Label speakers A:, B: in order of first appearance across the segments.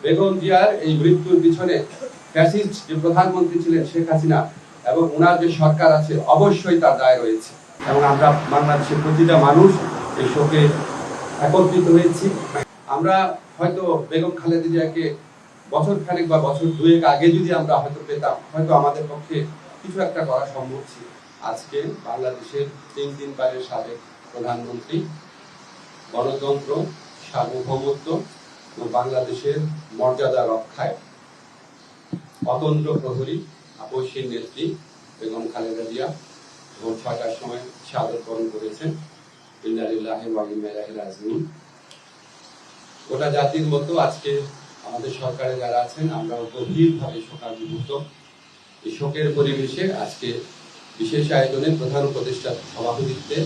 A: বেগম জিয়ার এই মৃত্যুর পিছনে ফ্যাসিস্ট যে প্রধানমন্ত্রী ছিলেন শেখ হাসিনা এবং ওনার যে সরকার আছে অবশ্যই তার দায় রয়েছে। এবং আমরা বাংলাদেশের প্রতিটা মানুষ এই শোকে একত্রিত হয়েছি। আমরা হয়তো বেগম খালেদা জিয়াকে বছর খানেক বা বছর দুয়েক আগে যদি আমরা হয়তো পেতাম, হয়তো আমাদের পক্ষে কিছু একটা করা সম্ভব ছিল। আজকে বাংলাদেশের 3 দিনবারের সাবেক প্রধানমন্ত্রী গণতন্ত্র, সার্বভৌমত্ব ও বাংলাদেশের মর্যাদা রক্ষায় অতন্ত্র প্রহরী আপসীর নেত্রী বেগম খালেদা জিয়া ভোর 6টার সময় শাহাদত বরণ করেছেন। ইন্না লিল্লাহি ওয়া ইন্না ইলাইহি রাজিউন। গোটা জাতির মতো আজকে আমাদের সরকারে যারা আছেন আমরাও গভীরভাবে শোকাভিভূত। এই শোকের পরিবেশে আজকে বিশেষ আয়োজনে প্রধান উপদেষ্টার সভাপতিত্বে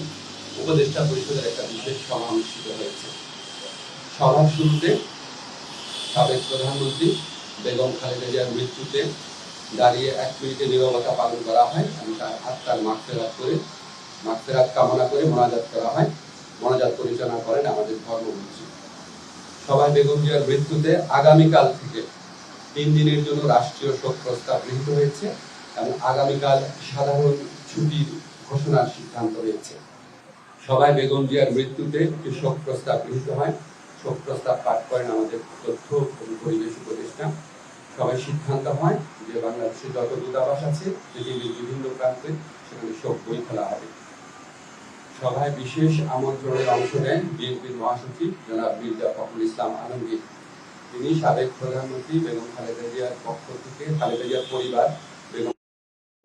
A: উপদেষ্টা পরিষদের একটা বিশেষ সভা অনুষ্ঠিত হয়েছে। সভার শুরুতে সাবেক প্রধানমন্ত্রী বেগম খালেদা জিয়ার মৃত্যুতে দাঁড়িয়ে 1 মিনিটের নীরবতা পালন করা হয় এবং তার আত্মার মাগফিরাত কামনা করে মোনাজাত করা হয়। মোনাজাত পরিচালনা করেন আমাদের ধর্মমন্ত্রী। সভায় বেগম জিয়ার মৃত্যুতে আগামীকাল থেকে 3 দিনের জন্য রাষ্ট্রীয় শোক প্রস্তাব গৃহীত হয়েছে এবং আগামীকাল সাধারণ ছুটির ঘোষণার সিদ্ধান্ত হয়েছে। সভায় বেগম জিয়ার মৃত্যুতে একটি শোক প্রস্তাব গৃহীত হয়। শোক প্রস্তাব পাঠ করেন আমাদের তথ্য এবং পরিবেশ উপদেষ্টা। সবাই সিদ্ধান্ত হয় যে বাংলাদেশের যত দূতাবাস আছে পৃথিবীর বিভিন্ন প্রান্তে সেখানে শোক বই খোলা হবে। সভায় বিশেষ আমন্ত্রণে অংশ নেন বিএনপির মহাসচিব জনাব মির্জা ফখরুল ইসলাম আলমগীর। তিনি সাবেক প্রধানমন্ত্রী বেগম খালেদা জিয়ার পক্ষ থেকে, খালেদা জিয়ার পরিবার, বেগম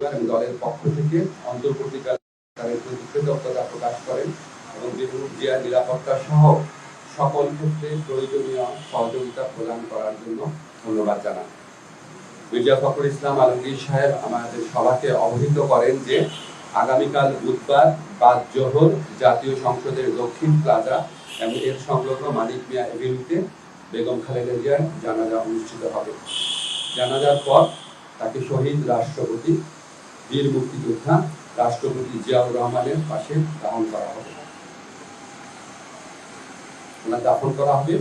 A: এবং দলের পক্ষ থেকে অন্তর্বর্তীকালীন প্রতি কৃতজ্ঞতা প্রকাশ করেন এবং বেগম জিয়ার নিরাপত্তা সহ সকল ক্ষেত্রে প্রয়োজনীয় সহযোগিতা প্রদান করার জন্য ধন্যবাদ জানান। মির্জা ফখরুল ইসলাম আলমগীর সাহেব আমাদের সভাকে অবহিত করেন যে আগামীকাল বুধবার বাদ জোহর জাতীয় সংসদের দক্ষিণ প্লাজা এবং এর সংলগ্ন মানিক মিয়া এভিনিউতে বেগম খালেদা জিয়ার জানাজা অনুষ্ঠিত হবে। জানাজার পর তাকে শহীদ রাষ্ট্রপতি, বীর মুক্তিযোদ্ধা রাষ্ট্রপতি জিয়াউর রহমানের পাশে দাফন করা হবে। ওনার দাফন করা হবে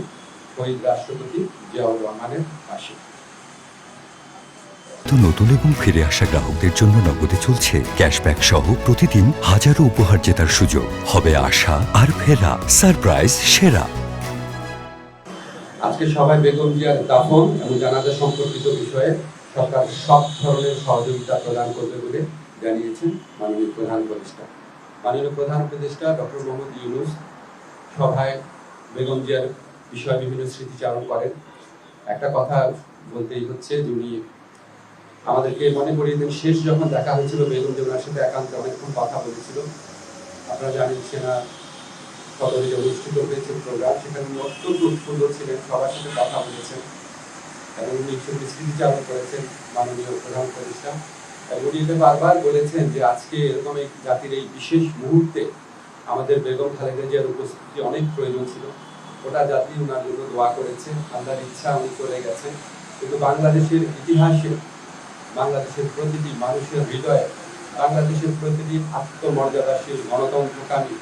A: শহীদ রাষ্ট্রপতি জিয়াউর রহমানের পাশে।
B: নতুন এবং ফিরে আসা গ্রাহকদের জন্য নগদে চলছে ক্যাশব্যাক সহ প্রতিদিন হাজারো উপহার জেতার সুযোগ। হবে আশা আর ফেরা, সারপ্রাইজ সেরা।
A: আজকে সবাই বেগম জিয়ার দাফন এবং জানাজা সম্পর্কিত বিষয়ে সরকার সব ধরনের সহযোগিতা প্রদান করবে বলে জানিয়েছেন মাননীয় প্রধান উপদেষ্টা। মাননীয় প্রধান উপদেষ্টা ডক্টর মোহাম্মদ ইউনূস সভায় বেগম জিয়ার বিষয়ে বিভিন্ন স্মৃতিচারণ করেন। একটা কথা বলতেই হচ্ছে, যিনি আমাদেরকে মনে করিয়ে দেন শেষ যখন দেখা হয়েছিল বেগম জিয়ার সাথে একান্তে অনেকক্ষণ কথা বলেছিল। আপনারা জানেন সেনা সদরে যে অনুষ্ঠিত হয়েছে প্রোগ্রাম, সেখানে উনি অত্যন্ত সুন্দর ছিলেন, সবার সাথে কথা বলেছেন এবং উনি স্মৃতিচারণ করেছেন মাননীয় প্রধান উপদেষ্টা। উনি এটা বারবার বলেছেন যে আজকে এরকম এই জাতির এই বিশেষ মুহূর্তে আমাদের বেগম খালেদা জিয়ার উপস্থিতি অনেক প্রয়োজন ছিল। গোটা জাতি ওনার জন্য দোয়া করেছে, আল্লাহর ইচ্ছা উনি চলে গেছেন। কিন্তু বাংলাদেশের ইতিহাসে, বাংলাদেশের প্রতিটি মানুষের হৃদয়ে, বাংলাদেশের প্রতিটি আত্মমর্যাদাশীল গণতন্ত্রকামী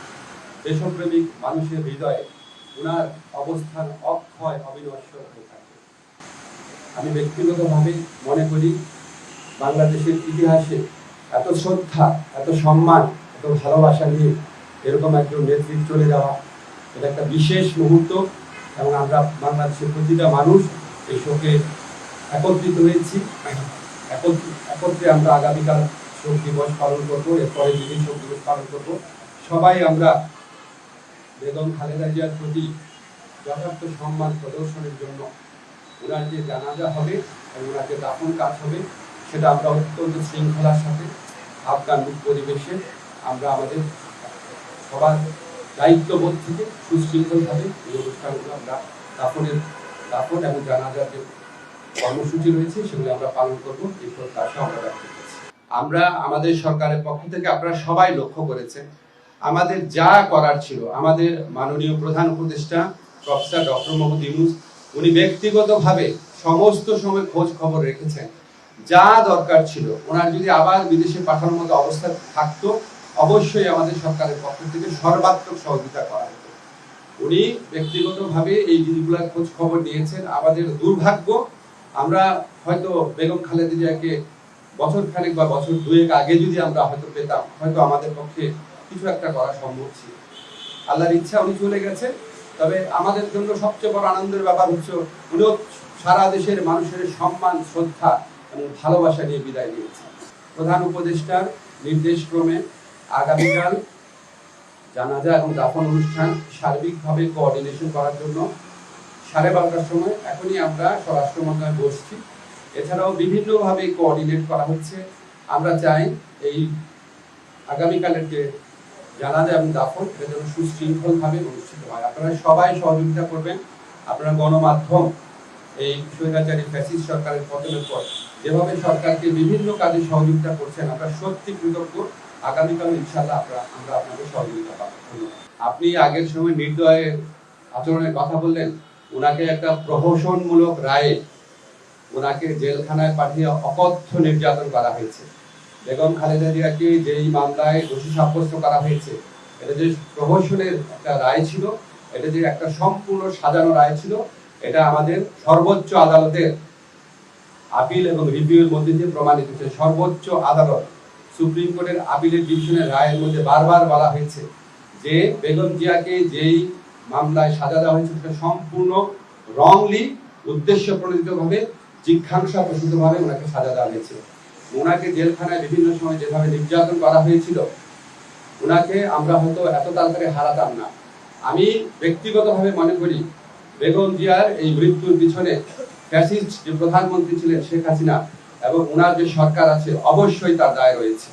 A: দেশপ্রেমিক মানুষের হৃদয়ে ওনার অবস্থান অক্ষয় অবিনশ্বর হয়ে থাকে। আমি ব্যক্তিগতভাবে মনে করি বাংলাদেশের ইতিহাসে এত শ্রদ্ধা, এত সম্মান, এত ভালোবাসা নিয়ে এরকম একজন নেতৃত্ব চলে যাওয়া, এটা একটা বিশেষ মুহূর্ত এবং আমরা বাংলাদেশের প্রতিটা মানুষ এই শোকে একত্রিত হয়েছি। একত্রে আমরা আগামীকাল শোক দিবস পালন করবো, এরপরে যেদিন শোক দিবস পালন করবো, সবাই আমরা বেগম খালেদা জিয়ার প্রতি যথার্থ সম্মান প্রদর্শনের জন্য ওনার যে জানাজা হবে এবং ওনার যে দাফন কাজ হবে সেটা আমরা অত্যন্ত শৃঙ্খলার সাথে আফগান পরিবেশে আমরা আমাদের সবার দায়িত্ববোধ থেকে সুশৃঙ্খলভাবে এই অনুষ্ঠানগুলো আমরা দাফন এবং জানাজার যে কর্মসূচি রয়েছে সেগুলো আমরা পালন করবো, এই প্রত্যাশা আমরা ব্যক্ত করছি। আমরা আমাদের সরকারের পক্ষ থেকে আপনারা সবাই লক্ষ্য করেছেন আমাদের যা করার ছিল, আমাদের মাননীয় প্রধান উপদেষ্টা প্রফেসর ডক্টর মোহাম্মদ ইউনূস উনি ব্যক্তিগতভাবে সমস্ত সময় খোঁজ খবর রেখেছেন। যা দরকার ছিল, ওনার যদি আবার বিদেশে পাঠানোর মতো অবস্থা থাকতো অবশ্যই আমাদের সরকারের পক্ষ থেকে সর্বাত্মক সহযোগিতা করা হতো। উনি ব্যক্তিগতভাবে এই জিনিসগুলোর খোঁজ খবর নিয়েছেন। আমাদের দুর্ভাগ্য, আমরা হয়তো বেগম খালেদা জিয়াকে বছর খানেক বা বছর দুয়েক আগে যদি আমরা হয়তো পেতাম, হয়তো আমাদের পক্ষে কিছু একটা করা সম্ভব ছিল। আল্লাহর ইচ্ছা উনি চলে গেছে। তবে আমাদের জন্য সবচেয়ে বড় আনন্দের ব্যাপার হচ্ছে উনিও সারা দেশের মানুষের সম্মান, শ্রদ্ধা এবং ভালোবাসা নিয়ে বিদায় নিয়েছেন। প্রধান উপদেষ্টার নির্দেশক্রমে আগামীকাল জানাজা এবং দাফন অনুষ্ঠান সার্বিকভাবে কোঅর্ডিনেশন করার জন্য 12:30টার সময় এখনই আমরা স্বরাষ্ট্র মন্ত্রণালয়ে বসছি। এছাড়াও বিভিন্নভাবে কোঅর্ডিনেট করা হচ্ছে। আমরা চাই এই আগামীকালের যে জানাজা এবং দাফন এটা যেন সুশৃঙ্খলভাবে অনুষ্ঠিত হয়। আপনারা সবাই সহযোগিতা করবেন। আপনারা গণমাধ্যম এই স্বৈরাচারী ফ্যাসিস্ট সরকারের পতনের পর যেভাবে সরকারকে বিভিন্ন কাজে সহযোগিতা করছেন, আমরা সত্যি কৃতজ্ঞ। আগামীকাল ইনশাআল্লাহ আমরা আপনাদের সহযোগিতা পাবো। আপনি আগের সময় নির্দয়ের আচরণের কথা বললেন, ওনাকে একটা প্রহসনমূলক রায়ে ওনাকে জেলখানায় পাঠিয়ে অকথ্য নির্যাতন করা হয়েছে। বেগম খালেদা জিয়াকে যেই মামলায় দোষী সাব্যস্ত করা হয়েছে, এটা যে প্রহসনের একটা রায় ছিল, এটা যে একটা সম্পূর্ণ সাজানো রায় ছিল, এটা আমাদের সর্বোচ্চ আদালতের আপিল এবং রিভিউর মধ্যে দিয়ে প্রমাণিত হয়েছে। সর্বোচ্চ আদালত সুপ্রিম কোর্টের আপিলের ডিভিশনের রায়ের মধ্যে বারবার বলা হয়েছে যে বেগম জিয়াকে যেই মামলায় সাজা দেওয়া হয়েছে সেটা সম্পূর্ণ রংলি, উদ্দেশ্য প্রণোদিতভাবে, জিজ্ঞাসাপ্রসূতভাবে ওনাকে সাজা দেওয়া হয়েছে। ওনাকে জেলখানায় বিভিন্ন সময় যেভাবে নির্যাতন করা হয়েছিল, ওনাকে আমরা হয়তো এত তাড়াতাড়ি হারাতাম না। আমি ব্যক্তিগতভাবে মনে করি বেগম জিয়ার এই মৃত্যুর পিছনে ফ্যাসিস্ট যে প্রধানমন্ত্রী ছিলেন শেখ হাসিনা এবং ওনার যে সরকার আছে, অবশ্যই তার দায় রয়েছে।